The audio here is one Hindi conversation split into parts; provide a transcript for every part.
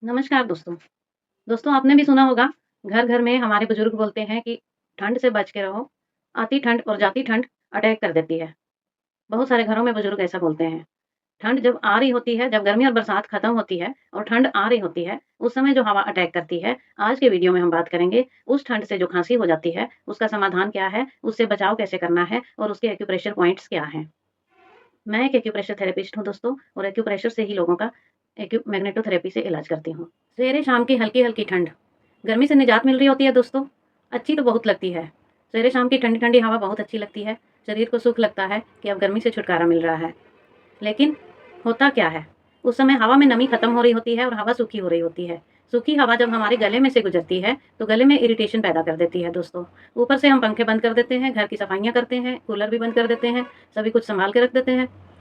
नमस्कार दोस्तों। दोस्तों आपने भी सुना होगा, घर-घर में हमारे बुजुर्ग बोलते हैं कि ठंड से बच के रहो, आती ठंड और जाती ठंड अटैक कर देती है। बहुत सारे घरों में बुजुर्ग ऐसा बोलते हैं। ठंड जब आ रही होती है, जब गर्मी और बरसात खत्म होती है और ठंड आ रही होती है, उस समय जो हवा अटैक करती है, आज के वीडियो में हम बात करेंगे उस ठंड से जो खाँसी हो जाती है, उसका समाधान क्या है, उससे बचाव कैसे करना है और उसके एक्यूप्रेशर पॉइंट्स क्या हैं। मैं एक एक्यूप्रेशर थेरेपिस्ट हूँ दोस्तों और एक्यूप्रेशर से ही लोगों का मैग्नेटोथेरेपी से इलाज करती हूँ। सवेरे शाम की हल्की-हल्की ठंड, गर्मी से निजात मिल रही होती है दोस्तों, अच्छी तो बहुत लगती है। सवेरे शाम की ठंडी-ठंडी हवा बहुत अच्छी लगती है, शरीर को सुख लगता है कि अब गर्मी से छुटकारा मिल रहा है। लेकिन होता क्या है, उस समय हवा में नमी खत्म हो रही होती है और हवा सूखी हो रही होती है। सूखी हवा जब हमारे गले में से गुजरती है, तो गले में इरिटेशन पैदा कर देती है दोस्तों। ऊपर से हम पंखे बंद कर देते हैं, घर की सफाइयाँ करते हैं, कूलर भी बंद कर देते हैं, सभी कुछ सँभाल के रख देते हैं।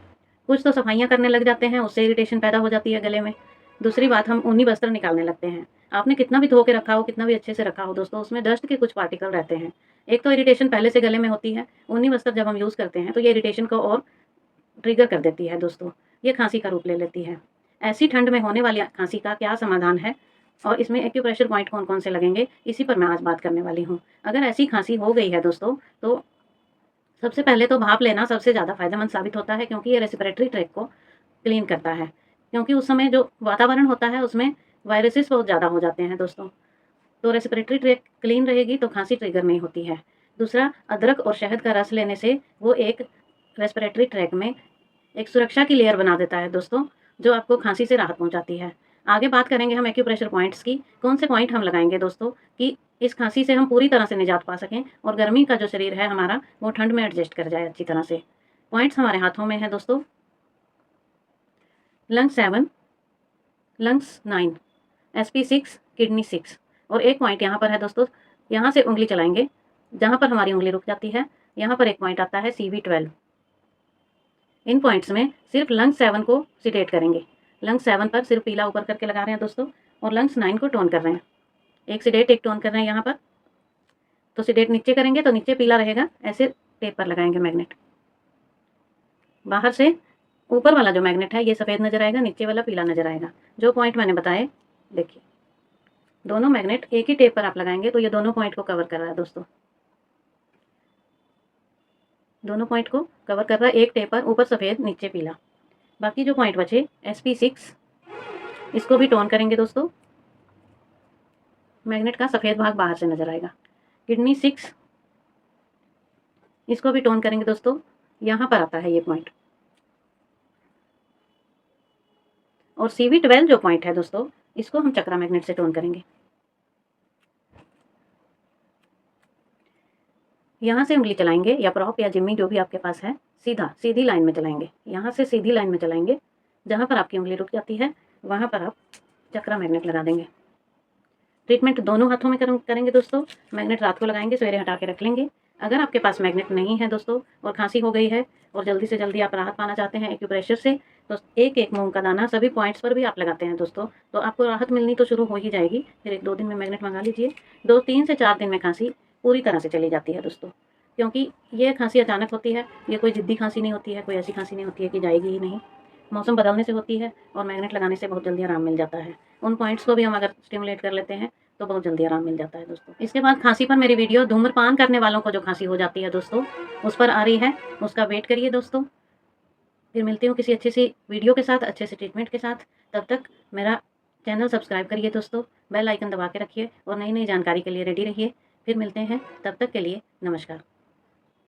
कुछ तो सफाइयाँ करने लग जाते हैं, उससे इरिटेशन पैदा हो जाती है गले में। दूसरी बात हम ऊनी वस्त्र निकालने लगते हैं। आपने कितना भी धो के रखा हो, कितना भी अच्छे से रखा हो दोस्तों, उसमें डस्ट के कुछ पार्टिकल रहते हैं। एक तो इरिटेशन पहले से गले में होती है, ऊनी वस्त्र जब हम यूज़ करते हैं, तो ये इरिटेशन को और ट्रिगर कर देती है दोस्तों। ये खाँसी का रूप ले लेती है। ऐसी ठंड में होने वाली खाँसी का क्या समाधान है और इसमें एक्यूप्रेशर पॉइंट कौन-कौन से लगेंगे, इसी पर मैं आज बात करने वाली हूँ। अगर ऐसी खाँसी हो गई है दोस्तों, तो सबसे पहले तो भाप लेना सबसे ज़्यादा फ़ायदेमंद साबित होता है क्योंकि ये रेस्पिरेटरी ट्रैक को क्लीन करता है। क्योंकि उस समय जो वातावरण होता है उसमें वायरसेस बहुत ज़्यादा हो जाते हैं दोस्तों। तो रेस्पिरेटरी ट्रैक क्लीन रहेगी तो खाँसी ट्रिगर नहीं होती है। दूसरा, अदरक और शहद का रस लेने से वो एक रेस्पिरेटरी ट्रैक में एक सुरक्षा की लेयर बना देता है दोस्तों, जो आपको खाँसी से राहत पहुँचाती है। आगे बात करेंगे हम एक्यूप्रेशर पॉइंट्स की, कौन से पॉइंट हम लगाएँगे दोस्तों कि इस खाँसी से हम पूरी तरह से निजात पा सकें और गर्मी का जो शरीर है हमारा, वो ठंड में एडजस्ट कर जाए अच्छी तरह से। पॉइंट्स हमारे हाथों में हैं दोस्तों, लंग्स 7, लंग्स 9, SP6, किडनी 6 और एक पॉइंट यहाँ पर है दोस्तों, यहाँ से उँगली चलाएँगे, जहाँ पर हमारी उँगली रुक जाती है, यहाँ पर एक पॉइंट आता है CV12। इन पॉइंट्स में सिर्फ लंग्स 7 को सिडेट करेंगे। लंग्स 7 पर सिर्फ पीला ऊपर करके लगा रहे हैं दोस्तों और लंग्स 9 को टोन कर रहे हैं। एक सिडेट, एक टोन कर रहे हैं यहाँ पर। तो सिडेट नीचे करेंगे तो नीचे पीला रहेगा, ऐसे टेप पर लगाएँगे मैग्नेट। बाहर से ऊपर वाला जो मैग्नेट है ये सफ़ेद नज़र आएगा, नीचे वाला पीला नज़र आएगा। जो पॉइंट मैंने बताए, देखिए, दोनों मैग्नेट एक ही टेप पर आप लगाएँगे तो ये दोनों पॉइंट को कवर कर रहा है दोस्तों। दोनों पॉइंट को कवर कर रहा है एक टेप पर, ऊपर सफ़ेद, नीचे पीला। बाकी जो पॉइंट बचे SP6, इसको भी टोन करेंगे दोस्तों। मैग्नेट का सफ़ेद भाग बाहर से नज़र आएगा। किडनी 6, इसको भी टोन करेंगे दोस्तों। यहाँ पर आता है ये पॉइंट। और CV12 जो पॉइंट है दोस्तों, इसको हम चक्रा मैग्नेट से टोन करेंगे। यहाँ से उंगली चलाएँगे या प्रॉप या जिम्मी जो भी आपके पास है, सीधी लाइन में चलाएँगे। यहाँ से सीधी लाइन में चलाएँगे, जहाँ पर आपकी उंगली रुक जाती है, वहाँ पर आप चक्रा मैग्नेट लगा देंगे। ट्रीटमेंट दोनों हाथों में करेंगे दोस्तों। मैग्नेट रात को लगाएँगे, सवेरे हटा के रख लेंगे। अगर आपके पास मैग्नेट नहीं है दोस्तों और खाँसी हो गई है और जल्दी से जल्दी आप राहत पाना चाहते हैं एक्यूप्रेशर से, तो एक-एक मूँग का दाना सभी पॉइंट्स पर भी आप लगाते हैं दोस्तों, तो आपको राहत मिलनी तो शुरू हो ही जाएगी। फिर 1-2 दिन में मैग्नेट मंगा लीजिए। 2-3 से 4 दिन में खाँसी पूरी तरह से चली जाती है दोस्तों। क्योंकि ये खाँसी अचानक होती है, ये कोई ज़िद्दी खाँसी नहीं होती है, कोई ऐसी खाँसी नहीं होती है कि जाएगी ही नहीं। मौसम बदलने से होती है और मैग्नेट लगाने से बहुत जल्दी आराम मिल जाता है। उन पॉइंट्स को भी हम अगर स्टिमुलेट कर लेते हैं, तो बहुत जल्दी आराम मिल जाता है दोस्तों। इसके बाद खाँसी पर मेरी वीडियो धूम्रपान करने वालों को जो खाँसी हो जाती है दोस्तों, उस पर आ रही है, उसका वेट करिए दोस्तों। फिर मिलती हूँ किसी अच्छी सी वीडियो के साथ, अच्छे से ट्रीटमेंट के साथ। तब तक मेरा चैनल सब्सक्राइब करिए दोस्तों, बेल आइकन दबा के रखिए और नई-नई जानकारी के लिए रेडी रहिए। फिर मिलते हैं, तब तक के लिए नमस्कार।